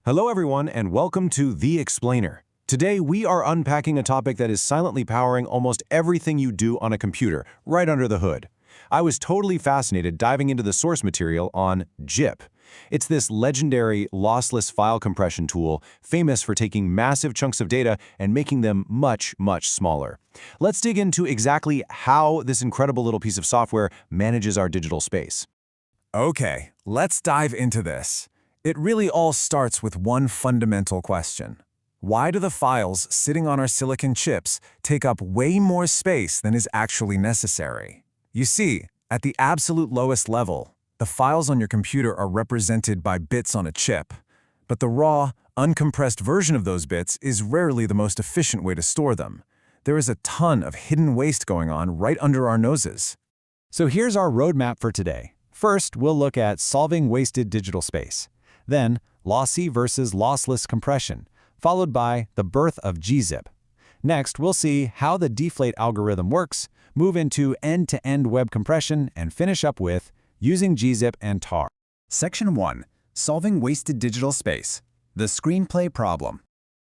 Hello everyone and welcome to The Explainer. Today we are unpacking a topic that is silently powering almost everything you do on a computer, right under the hood. I was totally fascinated diving into the source material on JIP. It's this legendary lossless file compression tool famous for taking massive chunks of data and making them much smaller. Let's dig into exactly how this incredible little piece of software manages our digital space. Okay, let's dive into this. It really all starts with one fundamental question. Why do the files sitting on our silicon chips take up way more space than is actually necessary? You see, at the absolute lowest level, the files on your computer are represented by bits on a chip, but the raw, uncompressed version of those bits is rarely the most efficient way to store them. There is a ton of hidden waste going on right under our noses. So here's our roadmap for today. First, we'll look at solving wasted digital space. Then, lossy versus lossless compression, followed by the birth of gzip. Next, we'll see how the deflate algorithm works, move into end-to-end web compression, and finish up with using gzip and tar. Section 1. Solving wasted digital space. The screenplay problem.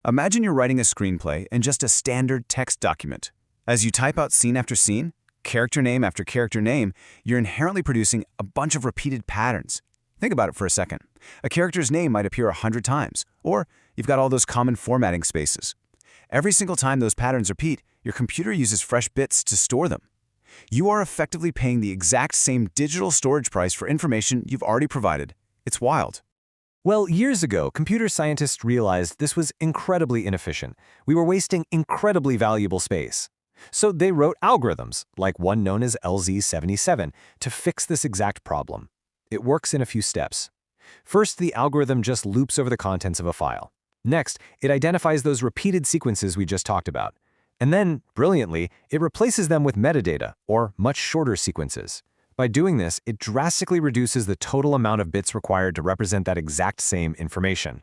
Imagine you're writing a screenplay in just a standard text document. As you type out scene after scene, character name after character name, you're inherently producing a bunch of repeated patterns. Think about it for a second. A character's name might appear 100 times, or you've got all those common formatting spaces. Every single time those patterns repeat, your computer uses fresh bits to store them. You are effectively paying the exact same digital storage price for information you've already provided. It's wild. Well, years ago, computer scientists realized this was incredibly inefficient. We were wasting incredibly valuable space. So they wrote algorithms, like one known as LZ77, to fix this exact problem. It works in a few steps. First, the algorithm just loops over the contents of a file. Next, it identifies those repeated sequences we just talked about. And then, brilliantly, it replaces them with metadata, or much shorter sequences. By doing this, it drastically reduces the total amount of bits required to represent that exact same information.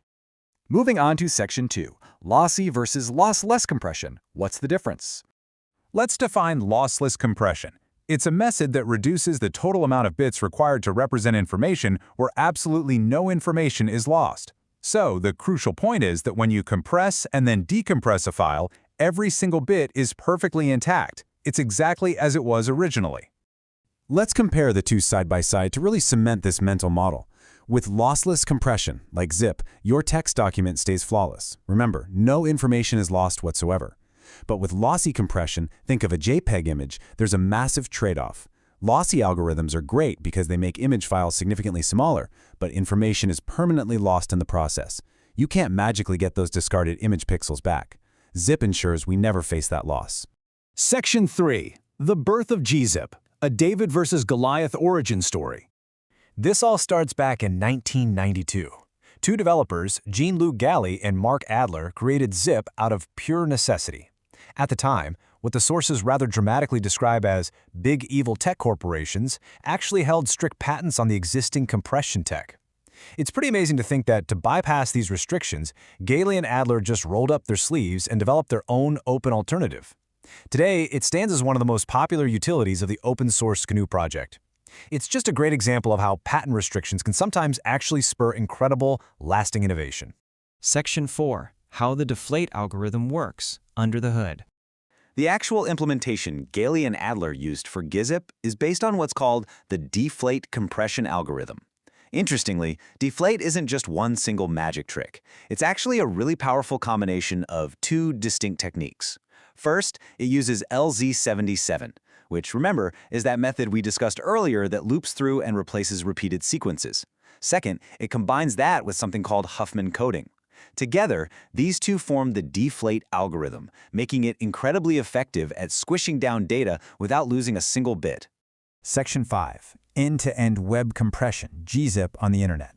Moving on to Section 2, lossy versus lossless compression. What's the difference? Let's define lossless compression. It's a method that reduces the total amount of bits required to represent information where absolutely no information is lost. So, the crucial point is that when you compress and then decompress a file, every single bit is perfectly intact. It's exactly as it was originally. Let's compare the two side by side to really cement this mental model. With lossless compression, like zip, your text document stays flawless. Remember, no information is lost whatsoever. But with lossy compression, think of a JPEG image, there's a massive trade-off. Lossy algorithms are great because they make image files significantly smaller, but information is permanently lost in the process. You can't magically get those discarded image pixels back. Zip ensures we never face that loss. Section 3. The birth of gzip, a David versus Goliath origin story. This all starts back in 1992. Two developers, Jean-Luc Galli and Mark Adler, created Zip out of pure necessity. At the time, what the sources rather dramatically describe as big evil tech corporations actually held strict patents on the existing compression tech. It's pretty amazing to think that to bypass these restrictions, Galli and Adler just rolled up their sleeves and developed their own open alternative. Today, it stands as one of the most popular utilities of the open source GNU project. It's just a great example of how patent restrictions can sometimes actually spur incredible, lasting innovation. Section 4. How the deflate algorithm works, under the hood. The actual implementation Galli and Adler used for gzip is based on what's called the deflate compression algorithm. Interestingly, deflate isn't just one single magic trick. It's actually a really powerful combination of two distinct techniques. First, it uses LZ77, which, remember, is that method we discussed earlier that loops through and replaces repeated sequences. Second, it combines that with something called Huffman coding. Together, these two form the deflate algorithm, making it incredibly effective at squishing down data without losing a single bit. Section 5. End-to-end web compression, gzip on the internet.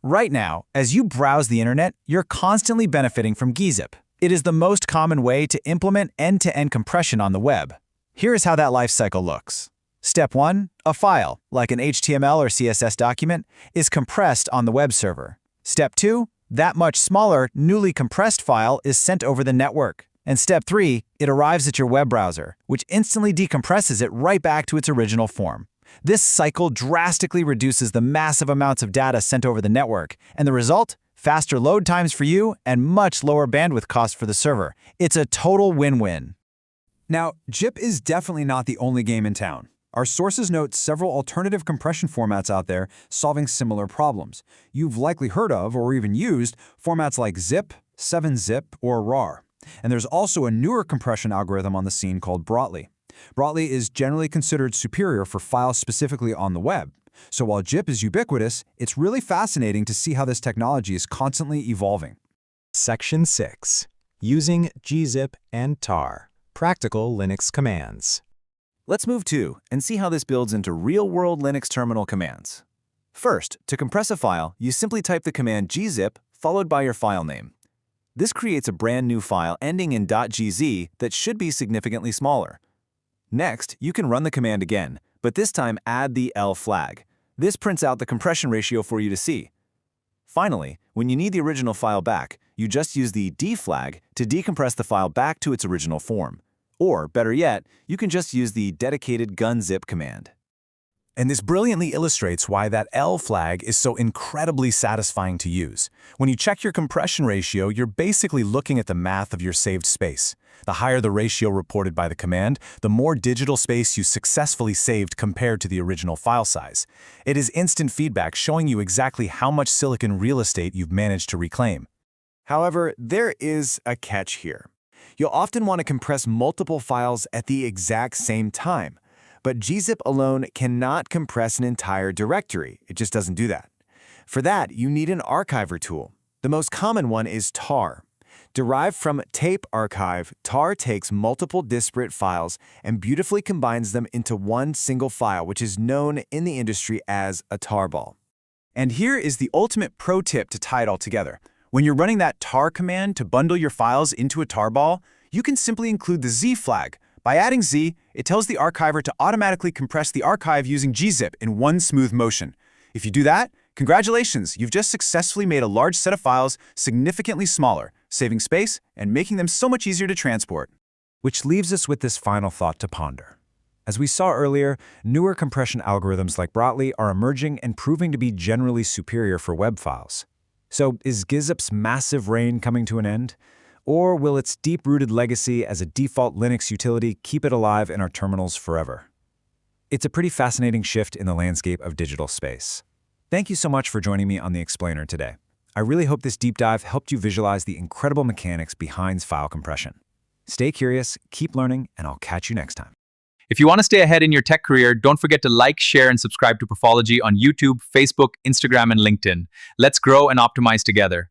Right now, as you browse the internet, you're constantly benefiting from gzip. It is the most common way to implement end-to-end compression on the web. Here is how that life cycle looks. Step 1. A file, like an HTML or CSS document, is compressed on the web server. Step 2. That much smaller, newly compressed file is sent over the network. And step 3, it arrives at your web browser, which instantly decompresses it right back to its original form. This cycle drastically reduces the massive amounts of data sent over the network, and the result? faster load times for you, and much lower bandwidth costs for the server. It's a total win-win. Now, GIP is definitely not the only game in town. Our sources note several alternative compression formats out there solving similar problems. You've likely heard of or even used formats like ZIP, 7-zip, or RAR. And there's also a newer compression algorithm on the scene called Brotli. Brotli is generally considered superior for files specifically on the web. So while GIP is ubiquitous, it's really fascinating to see how this technology is constantly evolving. Section 6. Using gzip and tar. Practical Linux commands. Let's move to and see how this builds into real-world Linux terminal commands. First, to compress a file, you simply type the command gzip followed by your file name. This creates a brand new file ending in .gz that should be significantly smaller. Next, you can run the command again, but this time add the L flag. This prints out the compression ratio for you to see. Finally, when you need the original file back, you just use the D flag to decompress the file back to its original form. Or, better yet, you can just use the dedicated gunzip command. And this brilliantly illustrates why that L flag is so incredibly satisfying to use. When you check your compression ratio, you're basically looking at the math of your saved space. The higher the ratio reported by the command, the more digital space you successfully saved compared to the original file size. It is instant feedback showing you exactly how much silicon real estate you've managed to reclaim. However, there is a catch here. You'll often want to compress multiple files at the exact same time. But gzip alone cannot compress an entire directory. It just doesn't do that. For that, you need an archiver tool. The most common one is tar. Derived from tape archive, tar takes multiple disparate files and beautifully combines them into one single file, which is known in the industry as a tarball. And here is the ultimate pro tip to tie it all together. When you're running that tar command to bundle your files into a tarball, you can simply include the Z flag. By adding Z, it tells the archiver to automatically compress the archive using gzip in one smooth motion. If you do that, congratulations, you've just successfully made a large set of files significantly smaller, saving space and making them so much easier to transport. Which leaves us with this final thought to ponder. As we saw earlier, newer compression algorithms like Brotli are emerging and proving to be generally superior for web files. So is gzip's massive reign coming to an end? Or will its deep-rooted legacy as a default Linux utility keep it alive in our terminals forever? It's a pretty fascinating shift in the landscape of digital space. Thank you so much for joining me on The Explainer today. I really hope this deep dive helped you visualize the incredible mechanics behind file compression. Stay curious, keep learning, and I'll catch you next time. If you want to stay ahead in your tech career, don't forget to like, share, and subscribe to Pathology on YouTube, Facebook, Instagram, and LinkedIn. Let's grow and optimize together.